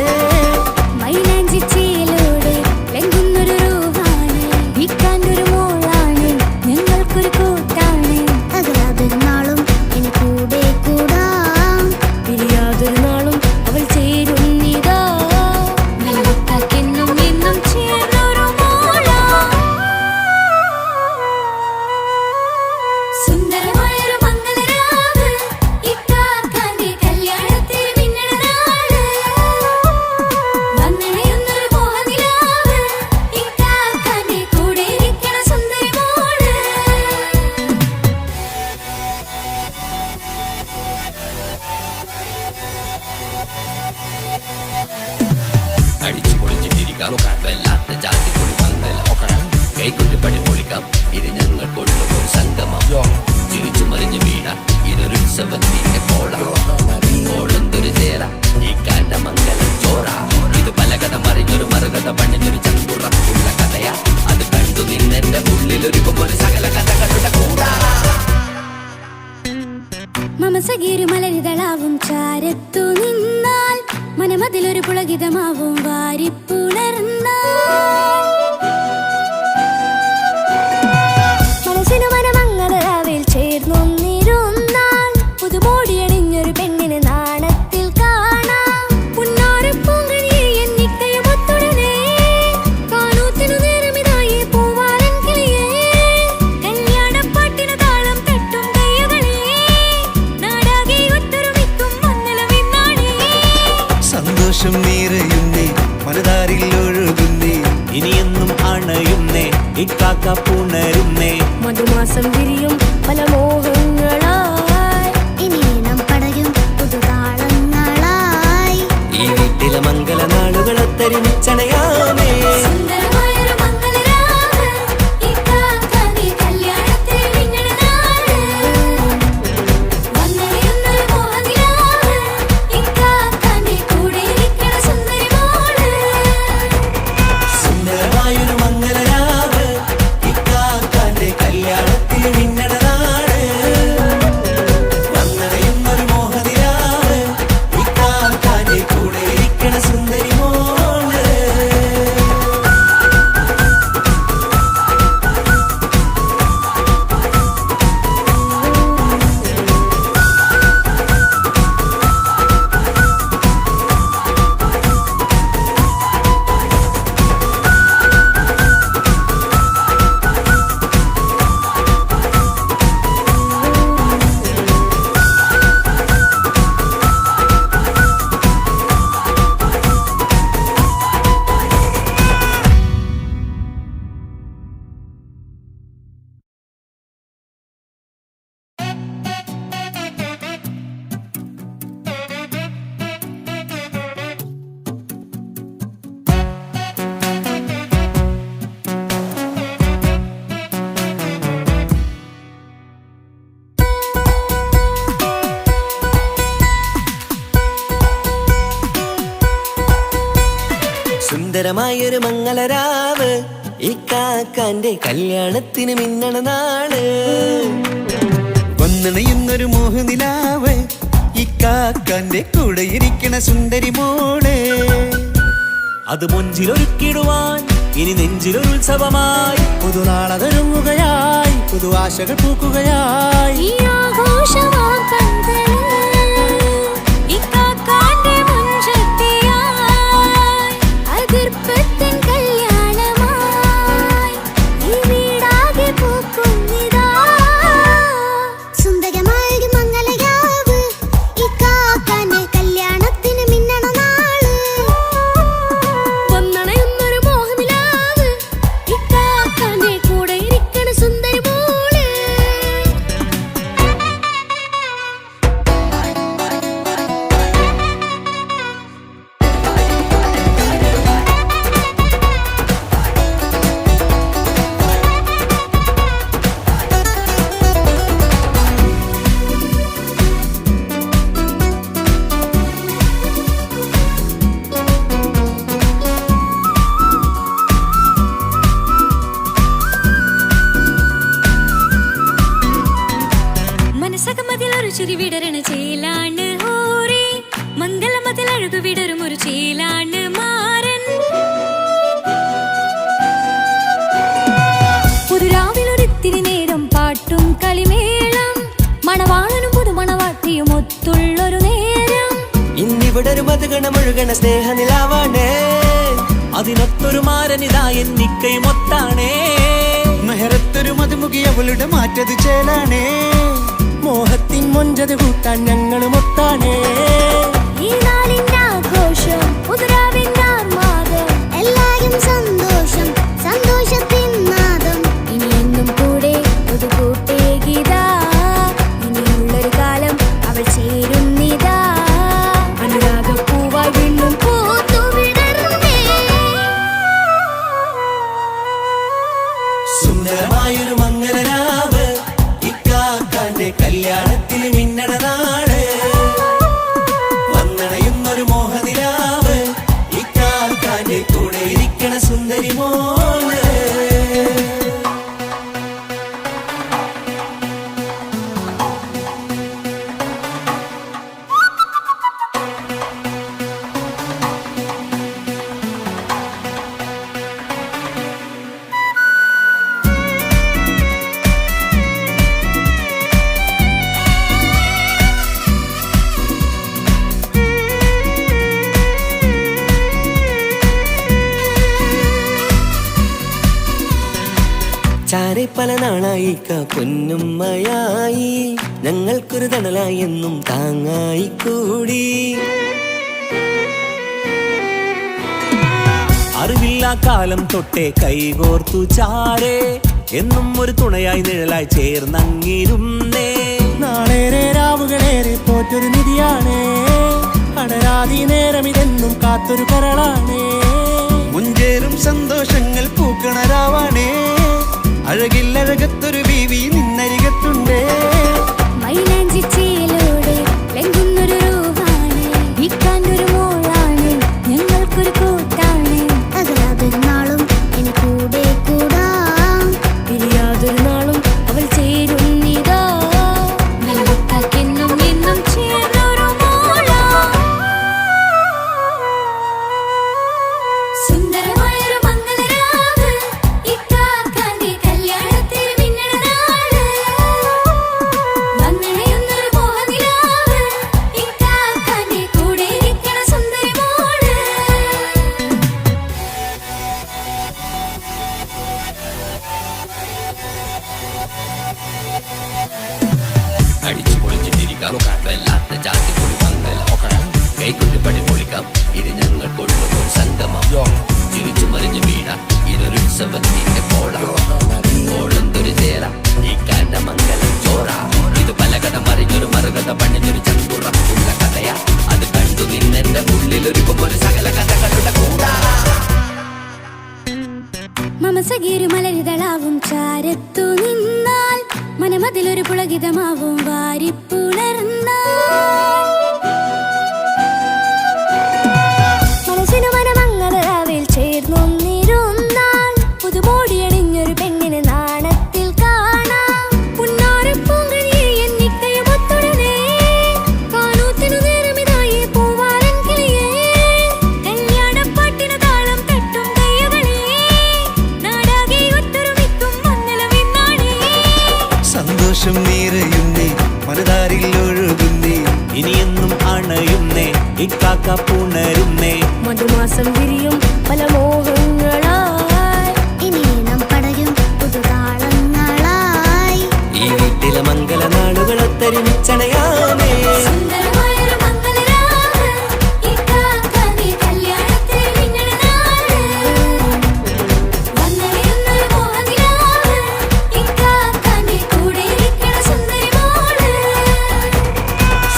മൈലാഞ്ചി ചേലോടെ ലംഘുന്ന പൊളിക്കാം വല്ലാത്ത ജാതി പൊളി പന്തല കൈകൊണ്ടുപടി പൊളിക്കാം ഇത് ഞങ്ങൾക്കുള്ള ഒരു സംഗമം ചിരിച്ചു മറിഞ്ഞു വീണ ഇതൊരു ഉത്സവത്തിന്റെ കോളന്തൊരു ചേര ഈ കാണ്ട മംഗലം ചോറ ഇത് പലകഥ മറിഞ്ഞൊരു മറുകഥ പണിഞ്ഞൊരു ചങ്കുറപ്പുള്ള കഥയാ അത് കണ്ടു നിന്നെന്റെ ഉള്ളിലൊരുക്കുമ്പോൾ സകല കഥകളുടെ കൂടാ മമസഗീരു മലരിതളാവും ചാരത്തു നിന്നാൽ മനമതിലൊരു പുളകിതമാവും വാരിപ്പുണർന്നാൽ മനസ്സിനു മനമങ്ങതരാവിൽ ചേർന്നൊന്നിരുന്നാൽ പുതുമോടിയണിഞ്ഞൊരു പെണ്ണിന് നാണത്തിൽ കാണാം പുന്നാരപ്പൂങ്കണിയെ എന്നിക്കയുമൊത്തുടനെ കാനൂത്തിനു നേരമിതായി പൂവാലൻ കിളിയേ കല്യാണപ്പാട്ടിന് താളം തട്ടും കയ്യുകളെ നാടാകെ ഒത്തൊരുമിക്കും മംഗളമെന്നാണേ സന്തോഷം നിറയുന്നേ മനതാരിൽ ഒഴുകുന്നേ ഇനിയെന്നും അണയുന്നേ ഇക്കാക്ക പുണരുന്നേ മധുമാസം വിരിയും പല മോഹങ്ങളായി ഇനി നാം പടരും പുതുതാളങ്ങളായി ഈ വീട്ടിലെ മംഗള നാളുകളൊത്തരിമിച്ചണയാമേ സുന്ദരമായൊരു മംഗളരാവ് ഇക്കാക്കാന്റെ കല്യാണത്തിൽ നിങ്ങളുടെ നാട് വന്നറിയുന്നൊരു മോഹനിലാവ് ഇക്കാക്കാന്റെ കൂടെ ഇരിക്കണ സുന്ദരി മോള് സുന്ദരമായൊരു മംഗളരാവ് ഇക്കാക്കാന്റെ കല്യാണത്തിൽ നിന്നട നാട് വന്നടയുന്നൊരു മോഹനിലാവ് ഇക്കാക്കാന്റെ കൂടെ ഇരിക്കണ സുന്ദരി മോള് സുന്ദരമായൊരു മംഗളരാവ് ഇക്കാക്കാന്റെ കല്യാണത്തിന് മിന്നണ നാള് വന്നണയുന്നൊരു മോഹനിലാവ് ഇക്കാക്കാന്റെ കൂടെ ഇരിക്കണ സുന്ദരി മോള് അത് മുഞ്ചിലൊരുക്കിടുവാൻ ഇനി നെഞ്ചിലൊരു ഉത്സവമായി പുതുനാളതൊരുങ്ങുകയായി പുതു ആശകൾ പൂക്കുകയായി ഈ ആഘോഷമാം പന്തലിൽ ഇക്കാക്കാന്റെ മുൻചെത്തിയായി അതിർപ്പത്തിൻ കല്യാണമായി ഈ വീടാകെ പൂക്കുന്നിതാ സുന്ദരമായൊരു മംഗളരാവ് ഇക്കാക്കാന്റെ കല്യാണത്തിന് മിന്നണ നാള് വന്നണയുന്നൊരു മോഹനിലാവ് ഇക്കാക്കാന്റെ കൂടെ ഇരിക്കണ സുന്ദരി മോള് മനസ്സകമതിലൊരു ചിരി വിടരണ ചേലാണ് ഓരേ മംഗളമതിൽ അഴകു വിടരും ഒരു ചേലാണ് മാരൻ പുതുരാവിലൊരിത്തിരി നേരം പാട്ടും കളിമേളം മണവാളനും പുതുമണവാട്ടിയും ഒത്തുള്ളൊരു നേരം ഇന്നിവിടെ ഒരു മധുഗണമൊഴുകണ സ്നേഹനിലാവാണേ അതിനൊത്തൊരു മാരനിതാ എന്നിക്കയും ഒത്താണേ മെഹറത്തൊരു മധുമുഖി അവളുടെ മാറ്റത് ചേലാണേ മോഹത്തിൻ മൊഞ്ചത് കൂട്ടാൻ ഞങ്ങളും ഒത്താണേ ഈ നാളിന്റെ ആഘോഷം പുതുരാവിന്റെ ആർമാദം എല്ലാരും സന്തോഷം സന്തോഷത്തിൻ നാദം ഇനിയെന്നും കൂടെ പുതുകൂട്ടേ ഗീതാ ഇനിയുള്ളൊരു കാലം അവൾ ചേരുന്നിതാ അനുരാഗപ്പൂവായി വീണ്ടും പൂത്തു വിടർന്നേ കൂട്ടുകാരെ പല നാളായി പൊന്നുമ്മയായി ഞങ്ങൾക്കൊരു തണലായി എന്നും താങ്ങായി കൂടി. അറിവില്ലാ കാലം തൊട്ടേ കൈകോർത്തു ചാരേ എന്നും ഒരു തുണയായി നിഴലായി ചേർന്നങ്ങിരുന്നേ. നാളേറെ രാവുകളേറെ പോറ്റൊരു നിധിയാണേ, അടരാതി നേരം ഇതെന്നും കാത്തൊരു കരളാണേ. മുഞ്ചേറും സന്തോഷങ്ങൾ പൂക്കണരാവാണേ, അഴകില്ലഴകത്തൊരു ബീവി നിന്നരികത്തുണ്ടേ. മൈലാഞ്ചി ചേലോടെ ലംഘുന്നൊരു രൂപാണ്, ഇക്കാണ്ടൊരു മോളാണ്, ഞങ്ങൾക്കൊരു കൂട്ടാണ്. അകലാതൊരു നാളും ഇനി കൂടെ കൂടാം, പിരിയാതൊരു നാളും അവൾ ചേരുന്നിതാ. വെള്ളക്കാക്കെന്നും എന്നും ചേർന്നൊരു മോളാ. സുന്ദരമായൊരു മംഗളരാവ്, ഇക്കാക്കാന്റെ കല്യാണത്തിന് മിന്നണ നാള്. വന്നണയുന്നൊരു മോഹനിലാവ്, ഇക്കാക്കാന്റെ കൂടെ ഇരിക്കണ സുന്ദരി മോള്. അടിച്ചു പൊളിച്ചിട്ടിരിക്കാം വല്ലാത്ത ചാത്തി പൊളി പന്തൽ കൈകൊട്ടിപ്പടി പൊളിക്കാം ഇത് ഞങ്ങൾക്കുള്ളൊരു സംഗമം ചിരിച്ചു മറിഞ്ഞു വീണാം ഇതൊരു ഉത്സവത്തിന്റെ കോളന്തൊരു ചേര ഈ കാണ്ട മംഗലം ചോറ ഇത് പലകഥ മറിഞ്ഞൊരു മറുകഥ പണിഞ്ഞൊരു ചങ്കുറപ്പുള്ള കഥയാ അത് കണ്ടു നിന്നെന്റെ ഉള്ളിലൊരുക്കുമ്പോൾ സകല കഥകളുടെ കൂടാ. മമസഗീരു മലരിതളാവും ചാരത്തു നിന്നാൽ മനമതിലൊരു പുളകിതമാവും വാരിപ്പുണർന്നാൽ. മനസ്സിനു മനമംഗളരാവിൽ ചേർന്നൊന്നിരുന്നാൽ പുതുമോടിയണിഞ്ഞൊരു പെണ്ണിനെ നാണത്തിൽ കാണാം. പുന്നാരപ്പൂങ്കണിയെ എന്നിക്കയുമൊത്തുടനെ കാനൂത്തിനു നേരമിതായി പൂവാലൻ കിളിയേ. കല്യാണപ്പാട്ടിനു താളം തട്ടും കയ്യുകളേ, നാടാകെ ഒത്തൊരുമിക്കും മംഗളമെന്നാണേ. സന്തോഷം നിറയുന്നേ, മനതാരിൽ ഒഴുകുന്നേ, ഇനിയെന്നും അണയുന്നേ ഇക്കാക്ക പുണരുന്നേ. മധുമാസം വിരിയും പല മോഹങ്ങളായി, ഇനി നാം പടരും പുതുതാളങ്ങളായി. ഈ വീട്ടിലെ മംഗള നാളുകളൊത്തൊരുമിച്ചണയാമേ. സുന്ദരമായൊരു മംഗളരാവ്, ഇക്കാക്കാന്റെ കല്യാണത്തിന് മിന്നണ നാള്. വന്നണയുന്നൊരു മോഹനിലാവ്, ഇക്കാക്കാന്റെ കൂടെ ഇരിക്കണ സുന്ദരി മോള്.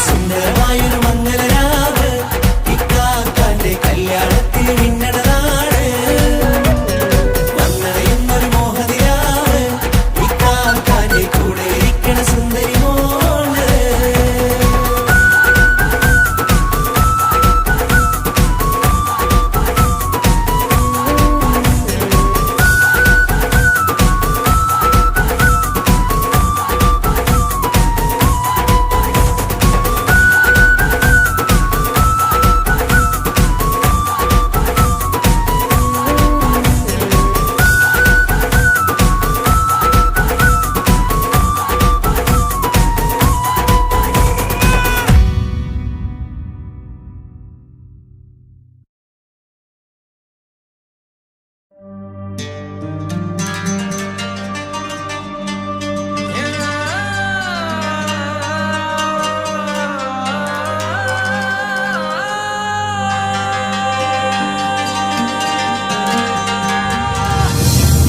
സുന്ദരമായൊരു മംഗളരാവ്, ഇക്കാക്കാന്റെ കല്യാണത്തിന് മിന്നണ നാള്. വന്നണയുന്നൊരു മോഹനിലാവ്, ഇക്കാക്കാന്റെ കൂടെ ഇരിക്കണ സുന്ദരി മോള്.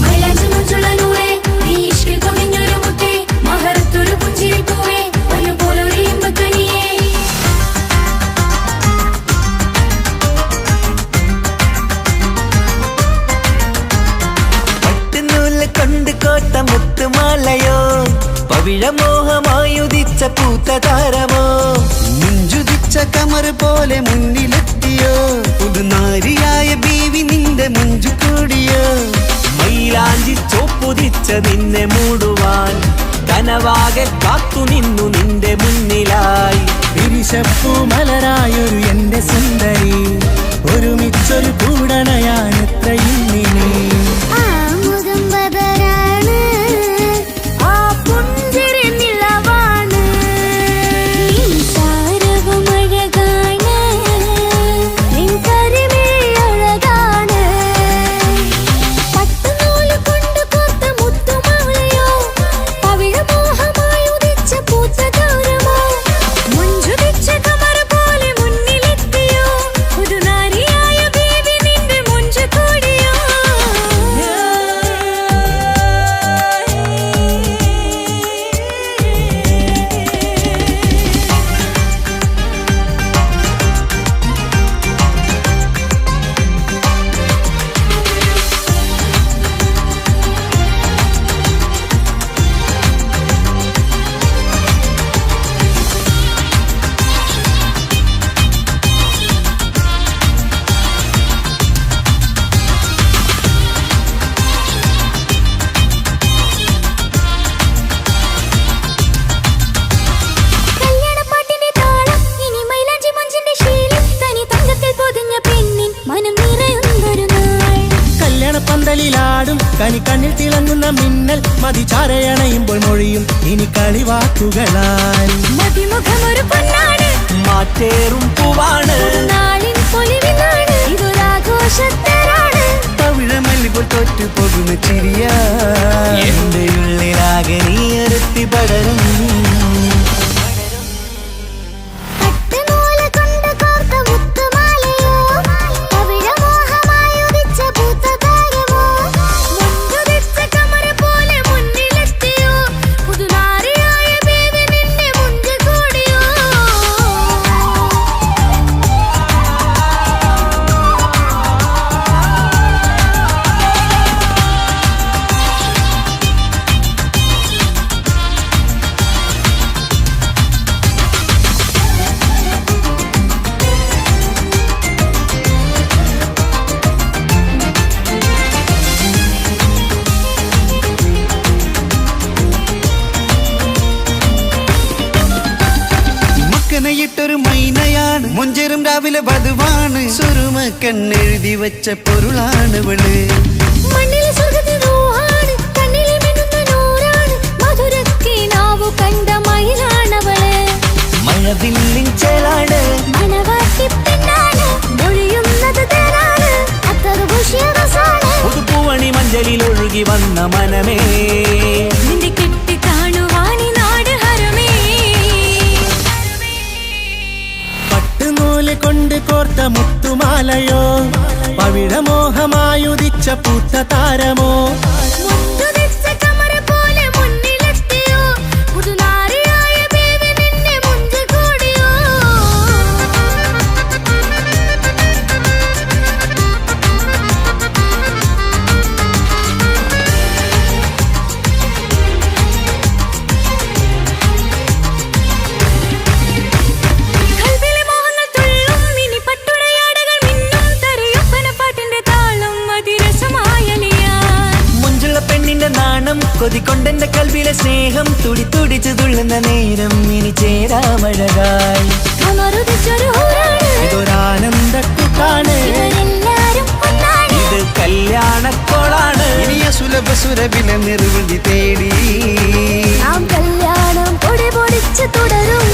മൈലാഞ്ചി മുഞ്ചുള്ള നൂറേ, നീ ഇഷ്കിൽ പൊതിഞ്ഞൊരു മുത്തേ, മഹറത്തൊരു പുഞ്ചിരിപ്പൂവേ, പൊന്നുപോലൊരു ഇമ്പക്കനിയേ. പട്ടുനൂല് കൊണ്ട് കോട്ട മുത്തുമാലയോ, പവിഴമോഹമായുദിച്ച പൂത്ത താരമോ. മുഞ്ചുതിച്ച കമർ പോലെ മുന്നിലെത്തിയോ, പുതുനാരിയായ ബീവി നിന്റെ മുഞ്ചു കൂടിയോ. മൈലാഞ്ചി ചോപ്പുതിച്ച നിന്നെ മൂടുവാൻ കനവാകെ കാത്തു നിന്നു നിന്റെ മുന്നിലായി. പിരിശപ്പൂ മലരായൊരു എന്റെ സുന്ദരി, ഒരുമിച്ചൊരു കൂടണയാൻ എത്രയും നീ. ആ മുഖം ബദരാണ്, ആ പുഞ്ചിരി നിലവാണ്, നീ താരവും അഴകാണ്, നിൻ കരിമിഴി അഴകാണ്. പട്ടുനൂല് കൊണ്ട് കോർത്ത മുത്തുമാല പന്തലിലാടും കണിക്കണ്ണിൽ തിളങ്ങുന്ന മിന്നൽ മതിചാരയണയുമ്പോൾ മൊഴിയും ഇനി കളിവാക്കുകളാൽ മതിമുഖമൊരു പൊന്നാണ് മാറ്റേറും പൂവാണ് നാളിൻ പൊലിവിനാണ് ഇതൊരാഘോഷത്തരാണ് പവിഴമല്ലിപ്പോൾ തോറ്റു പോകുന്ന ചിരിയ എന്റെ ഉള്ളിലാകെ നീയറുത്തി പടരും ൊരു മൈനയാണ് മുഞ്ചേറും രാവിലെ വധുവാണ് സുറുമ കണ്ണെഴുതി വെച്ച പൊരുളാണ് വിള് മണ്ണിലെ സ്വർഗ്ഗത്തിലൂഹാണ് കണ്ണിലെ മിന്നുന്ന നൂറാണ് മധുരക്കിനാവു കണ്ട മയിലാണവള് മഴവില്ലിൻ ചേലാണ് മണവാട്ടി പെണ്ണാണ് മൊഴിയുന്നത് തേനാണ് അത്ര ഖുഷിയറസാണ് പുതുപ്പൂവണി മഞ്ചലിൽ ഒഴുകി വന്ന മനമേ നിന്റെ കെട്ടി കാണുവാനി നാട് ഹരമേ പട്ടുനൂല് കൊണ്ട് കോർത്ത മുത്തുമാലയോ പവിഴമോഹമായുദിച്ച പൂത്ത താരമോ മുന്തുദിച്ച കമറ പോലെ മുന്നിലെത്തിയോ പുതുനാരിയായ ബേബി നിന്നെ മുഞ്ചു കൂടിയോ കൽവിലെ മോഹങ്ങൾ തുള്ളും ഇനി പട്ടുടയാടകൾ മിന്നും തരയൊപ്പന പാട്ടിന്റെ താളം അതിരസമായലിയാൻ മുഞ്ചുള്ള പെണ്ണിന്റെ നാണം കൊതിക്കൊണ്ടെന്റെ കൽവിലെ സ്നേഹം തുടി തുടിച്ചു തുള്ളുന്ന നേരം ഇനി ചേരാമഴകായി കമറുദിച്ചൊരു ഹൂറാണ് ഇതൊരാനന്ദക്കൂട്ടാണ് ഇവരെല്ലാരും ഒന്നാണ് ഇത് കല്യാണക്കോളാണ് ഇനിയ സുലഭ സുരഭിലെ നിർവൃതി തേടി നാം കല്യാണം പൊടി പൊടിച്ച് തുടരും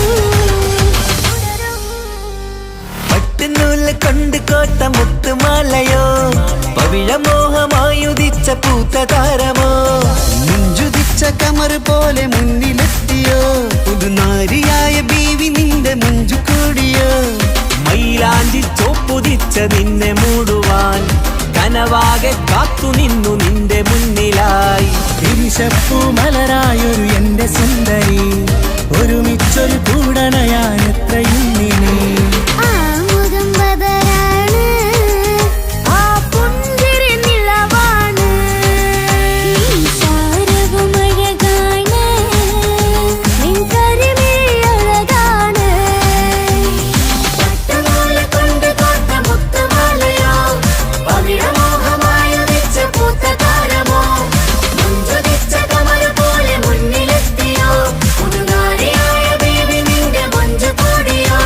പട്ടുനൂല് കൊണ്ട് കോത്ത മുത്തുമാലയോ പവിഴമോഹമായുദിച്ച പൂത്ത താരമോ മുഞ്ചുദിച്ച കമർ പോലെ മുന്നിലെത്തിയോ പുതുനാരിയായ ബീവി നിന്റെ മുഞ്ചു കൂടിയോ മൈലാഞ്ചി ചോപ്പുദിച്ച നിന്നെ മൂടുവാൻ കനവാകെ കാത്തു നിന്നു നിന്റെ മുന്നിലായി തിരിശപ്പൂ മലരായൊരു എന്റെ സുന്ദരി ഒരുമിച്ചൊരു കൂടണയാൻ എത്രയും നീ ആ മുഖം ബദരാണ് ആ പുഞ്ചിരി നിലവാണ് നീ സാരവും അഴകാണ് നിൻ കരിമിഴി അഴകാണ് പട്ടുനൂല് കൊണ്ട് കോർത്ത മുത്തുമാലയോ പവിഴമോഹമായുദിച്ച പൂത്ത താരമോ മുഞ്ചുദിച്ച കമല പോലെ മുന്നിലെത്തിയോ പുതുനാരിയായ ബേബി നിന്റെ മുഞ്ചു കൂടിയോ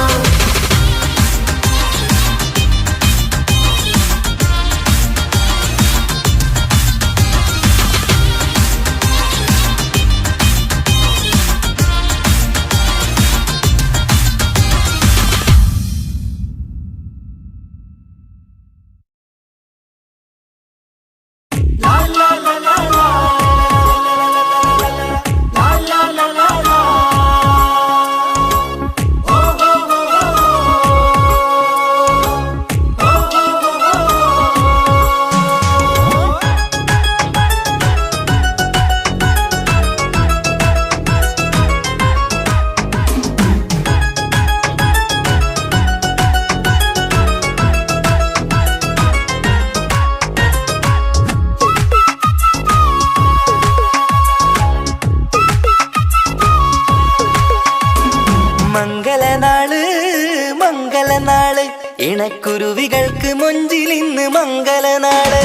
മംഗളനാള് ഇണക്കുരുവികൾക്ക് മൊഞ്ചിലിന്ന് മംഗളനാള്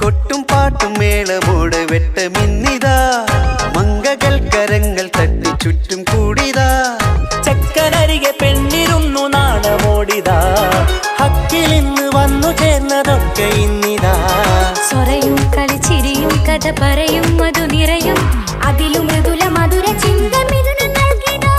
കൊട്ടും പാട്ടും മേളമോട് വെട്ടമിന്നിതാ മംഗകൾ കരങ്ങൾ തട്ടി ചുറ്റും കൂടിതാ ചക്കനരികെ പെണ്ണിരുന്നു നാണമോടിതാ ഹക്കിലിന്ന് വന്നു ചേർന്നതൊക്കെ ഇന്നിതാ സൊറയും കളിച്ചിരിയും കഥ പറയും മധു നിറയും അതിലും മൃദുല മധുര ചിന്ത മിഥുനം നൽകിടാ.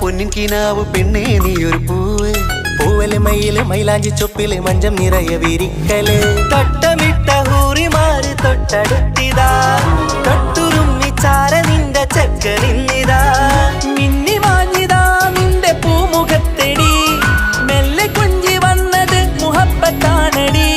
പൊന്നിൻ കിനാവ് പെണ്ണേ നീ ഒരു പൂവ് പൂവല് മയില് മൈലാഞ്ചി ചൊപ്പില് മഞ്ചം നിറയെ വിരിക്കല് തൊട്ടമിട്ട ഹൂറിമാര് തൊട്ടടുത്തിതാ തൊട്ടുരുമ്മിച്ചാര നിന്റെ ചക്കനിന്നിതാ മിന്നി മാഞ്ഞിതാ നിന്റെ പൂമുഖത്തെടി മെല്ലെ കുഞ്ചി വന്നത് മുഹബത്താണടി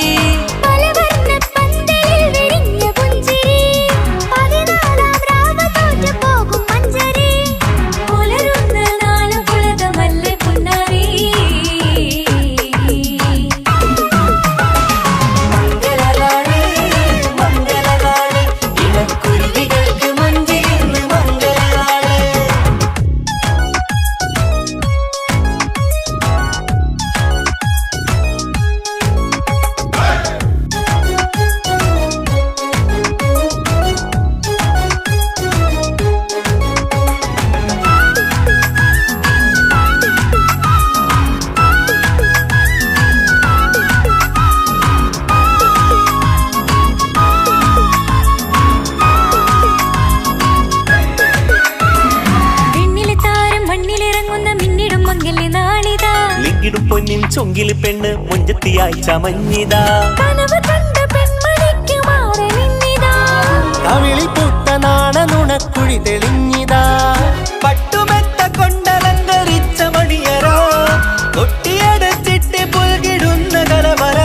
പൊന്നിൻ ചൊങ്കില് പെണ്ണ് മുഞ്ചത്തിയായി ചമഞ്ഞിതാ കവിളിൽ പൂത്ത നാണ നുണക്കുഴി തെളിഞ്ഞിതാ പട്ടുമെത്ത കൊണ്ടലങ്കരിച്ച മണിയറോ കൊട്ടിയടച്ചിട്ട് പുൽകിടുന്ന കലവറ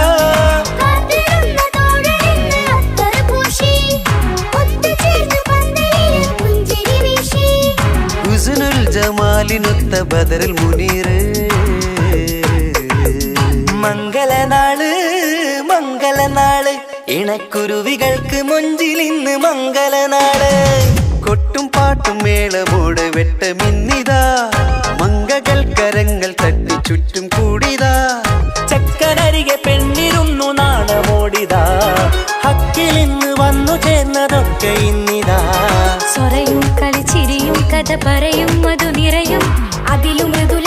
ഹുസ്നുൽ ജമാലിനൊത്ത ബദറുൽ മുനീർ മംഗളനാള് മംഗളനാള് ഇണക്കുരുവികൾക്ക് മൊഞ്ചിലിന്ന് മംഗളനാള് കൊട്ടും പാട്ടും മേളമോട് വെട്ടമിന്നിതാ മംഗകൾ കരങ്ങൾ തട്ടി ചുറ്റും കൂടിതാ ചക്കനരികെ പെണ്ണിരുന്നു നാണമോടിതാ ഹക്കിലിന്ന് വന്നു ചേർന്നതൊക്കെ ഇന്നിതാ സൊറയും കളിച്ചിരിയും കഥ പറയും മധു നിറയും അതിലും മൃദു